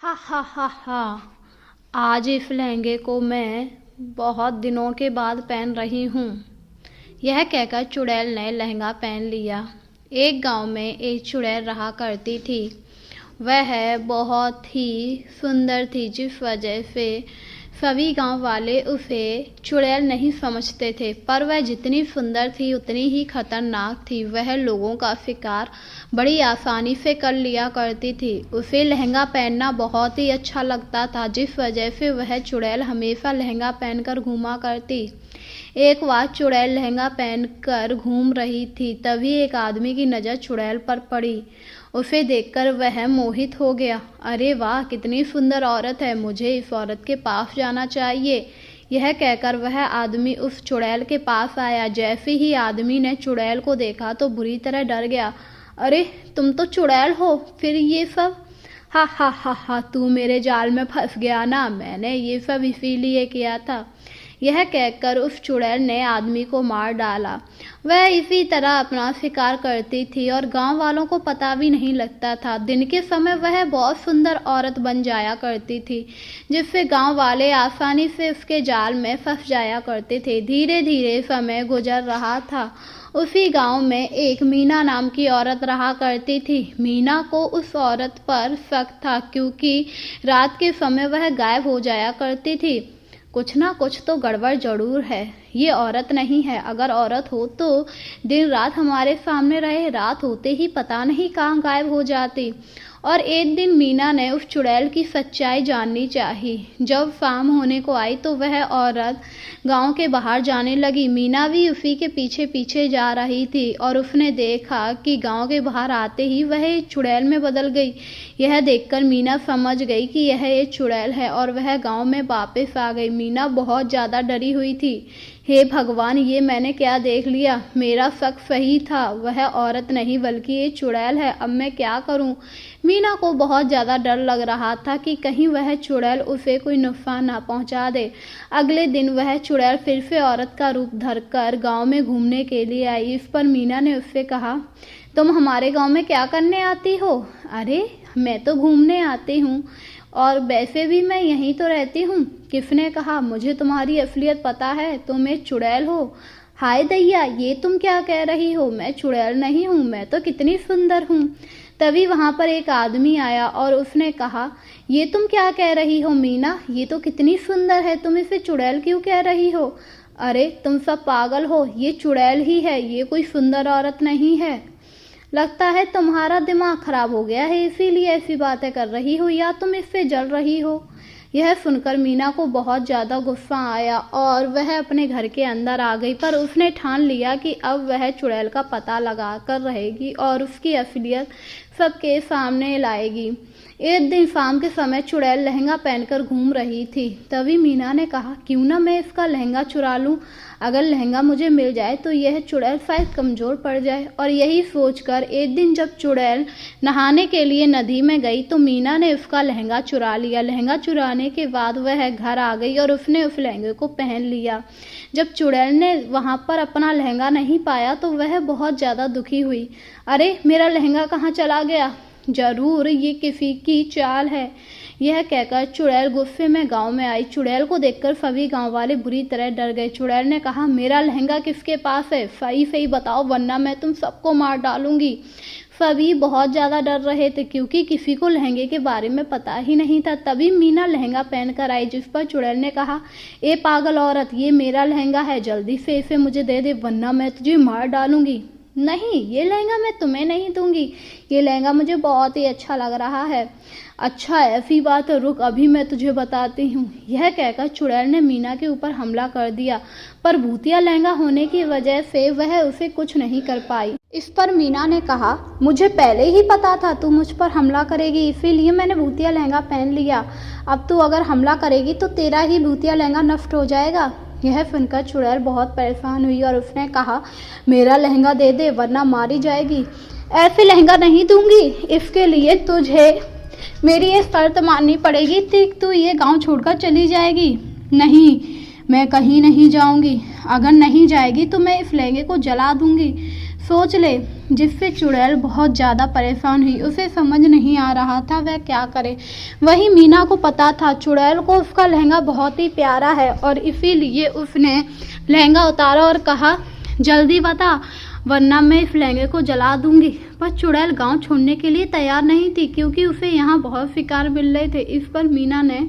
हा हा हा हा। आज इस लहंगे को मैं बहुत दिनों के बाद पहन रही हूँ। यह कहकर चुड़ैल ने लहंगा पहन लिया। एक गांव में एक चुड़ैल रहा करती थी। वह बहुत ही सुंदर थी, जिस वजह से सभी गांव वाले उसे चुड़ैल नहीं समझते थे, पर वह जितनी सुंदर थी उतनी ही खतरनाक थी। वह लोगों का शिकार बड़ी आसानी से कर लिया करती थी। उसे लहंगा पहनना बहुत ही अच्छा लगता था, जिस वजह से वह चुड़ैल हमेशा लहंगा पहनकर घूमा करती। एक बार चुड़ैल लहंगा पहनकर घूम रही थी, तभी एक आदमी की नज़र चुड़ैल पर पड़ी। उसे देखकर वह मोहित हो गया। अरे वाह, कितनी सुंदर औरत है, मुझे इस औरत के पास जाना चाहिए। यह कहकर वह आदमी उस चुड़ैल के पास आया। जैसे ही आदमी ने चुड़ैल को देखा तो बुरी तरह डर गया। अरे, तुम तो चुड़ैल हो, फिर ये सब? हा हा हा हा, तू मेरे जाल में फंस गया ना, मैंने ये सब इसीलिए किया था। यह कहकर उस चुड़ैल ने आदमी को मार डाला। वह इसी तरह अपना शिकार करती थी और गांव वालों को पता भी नहीं लगता था। दिन के समय वह बहुत सुंदर औरत बन जाया करती थी, जिससे गांव वाले आसानी से उसके जाल में फंस जाया करते थे। धीरे धीरे समय गुजर रहा था। उसी गांव में एक मीना नाम की औरत रहा करती थी। मीना को उस औरत पर शक था, क्योंकि रात के समय वह गायब हो जाया करती थी। कुछ ना कुछ तो गड़बड़ जरूर है, ये औरत नहीं है। अगर औरत हो तो दिन रात हमारे सामने रहे, रात होते ही पता नहीं कहाँ गायब हो जाती। और एक दिन मीना ने उस चुड़ैल की सच्चाई जाननी चाही। जब शाम होने को आई तो वह औरत गांव के बाहर जाने लगी। मीना भी उसी के पीछे पीछे जा रही थी और उसने देखा कि गांव के बाहर आते ही वह एक चुड़ैल में बदल गई। यह देखकर मीना समझ गई कि यह एक चुड़ैल है और वह गांव में वापस आ गई। मीना बहुत ज़्यादा डरी हुई थी। हे भगवान, ये मैंने क्या देख लिया? मेरा शक सही था, वह औरत नहीं बल्कि ये चुड़ैल है। अब मैं क्या करूं? मीना को बहुत ज़्यादा डर लग रहा था कि कहीं वह चुड़ैल उसे कोई नुकसान ना पहुंचा दे। अगले दिन वह चुड़ैल फिर से औरत का रूप धरकर गांव में घूमने के लिए आई। इस पर मीना ने उससे कहा, तुम हमारे गांव में क्या करने आती हो? अरे, मैं तो घूमने आती हूँ और वैसे भी मैं यहीं तो रहती हूँ। किसने कहा? मुझे तुम्हारी असलियत पता है, तुम एक चुड़ैल हो। हाय दैया, ये तुम क्या कह रही हो? मैं चुड़ैल नहीं हूँ, मैं तो कितनी सुंदर हूँ। तभी वहां पर एक आदमी आया और उसने कहा, ये तुम क्या कह रही हो मीना? ये तो कितनी सुंदर है, तुम इसे चुड़ैल क्यों कह रही हो? अरे, तुम सब पागल हो, ये चुड़ैल ही है, ये कोई सुंदर औरत नहीं है। लगता है तुम्हारा दिमाग खराब हो गया है, इसीलिए ऐसी बातें कर रही हो, या तुम इससे जल रही हो। यह सुनकर मीना को बहुत ज़्यादा गुस्सा आया और वह अपने घर के अंदर आ गई। पर उसने ठान लिया कि अब वह चुड़ैल का पता लगा कर रहेगी और उसकी असलियत सबके सामने लाएगी। एक दिन शाम के समय चुड़ैल लहंगा पहनकर घूम रही थी। तभी मीना ने कहा, क्यों ना मैं इसका लहंगा चुरा लूं। अगर लहंगा मुझे मिल जाए तो यह चुड़ैल शायद कमज़ोर पड़ जाए। और यही सोचकर एक दिन जब चुड़ैल नहाने के लिए नदी में गई तो मीना ने उसका लहंगा चुरा लिया। लहंगा चुराने के बाद वह घर आ गई और उसने उस लहंगे को पहन लिया। जब चुड़ैल ने वहाँ पर अपना लहंगा नहीं पाया तो वह बहुत ज़्यादा दुखी हुई। अरे, मेरा लहंगा कहाँ चला गया? जरूर ये किसी की चाल है। यह कहकर चुड़ैल गुस्से में गांव में आई। चुड़ैल को देखकर सभी गांव वाले बुरी तरह डर गए। चुड़ैल ने कहा, मेरा लहंगा किसके पास है? सही सही बताओ, वरना मैं तुम सबको मार डालूंगी। सभी बहुत ज़्यादा डर रहे थे, क्योंकि किसी को लहंगे के बारे में पता ही नहीं था। तभी मीना लहंगा पहनकर आई, जिस पर चुड़ैल ने कहा, ए पागल औरत, ये मेरा लहंगा है, जल्दी से इसे मुझे दे दे, वरना मैं तुझे मार डालूंगी। नहीं, ये लहंगा मैं तुम्हें नहीं दूंगी, ये लहंगा मुझे बहुत ही अच्छा लग रहा है। अच्छा, ऐसी बात है, रुक, अभी मैं तुझे बताती हूँ। यह कहकर चुड़ैल ने मीना के ऊपर हमला कर दिया, पर भूतिया लहंगा होने की वजह से वह उसे कुछ नहीं कर पाई। इस पर मीना ने कहा, मुझे पहले ही पता था तू मुझ पर हमला करेगी, इसीलिए मैंने भूतिया लहंगा पहन लिया। अब तू अगर हमला करेगी तो तेरा ही भूतिया लहंगा नष्ट हो जाएगा। यह सुनकर चुड़ैल बहुत परेशान हुई और उसने कहा, मेरा लहंगा दे दे, वरना मारी जाएगी। ऐसे लहंगा नहीं दूंगी, इसके लिए तुझे मेरी ये शर्त माननी पड़ेगी कि तू ये गांव छोड़कर चली जाएगी। नहीं, मैं कहीं नहीं जाऊंगी। अगर नहीं जाएगी तो मैं इस लहंगे को जला दूंगी। सोच ले। जिससे चुड़ैल बहुत ज़्यादा परेशान हुई। उसे समझ नहीं आ रहा था वह क्या करे। वहीं मीना को पता था चुड़ैल को उसका लहंगा बहुत ही प्यारा है और इसीलिए उसने लहंगा उतारा और कहा, जल्दी बता वरना मैं इस लहंगे को जला दूंगी। पर चुड़ैल गांव छोड़ने के लिए तैयार नहीं थी क्योंकि उसे यहाँ बहुत शिकार मिल रहे थे। इस पर मीना ने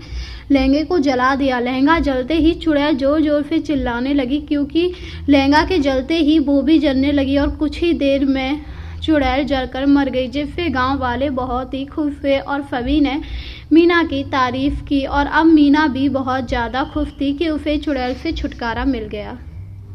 लहंगे को जला दिया। लहंगा जलते ही चुड़ैल जोर जोर से चिल्लाने लगी क्योंकि लहंगा के जलते ही वो भी जलने लगी और कुछ ही देर में चुड़ैल जलकर मर गई, जिससे गांव वाले बहुत ही खुश हुए और सभी ने मीना की तारीफ की। और अब मीना भी बहुत ज़्यादा खुश थी कि उसे चुड़ैल से छुटकारा मिल गया।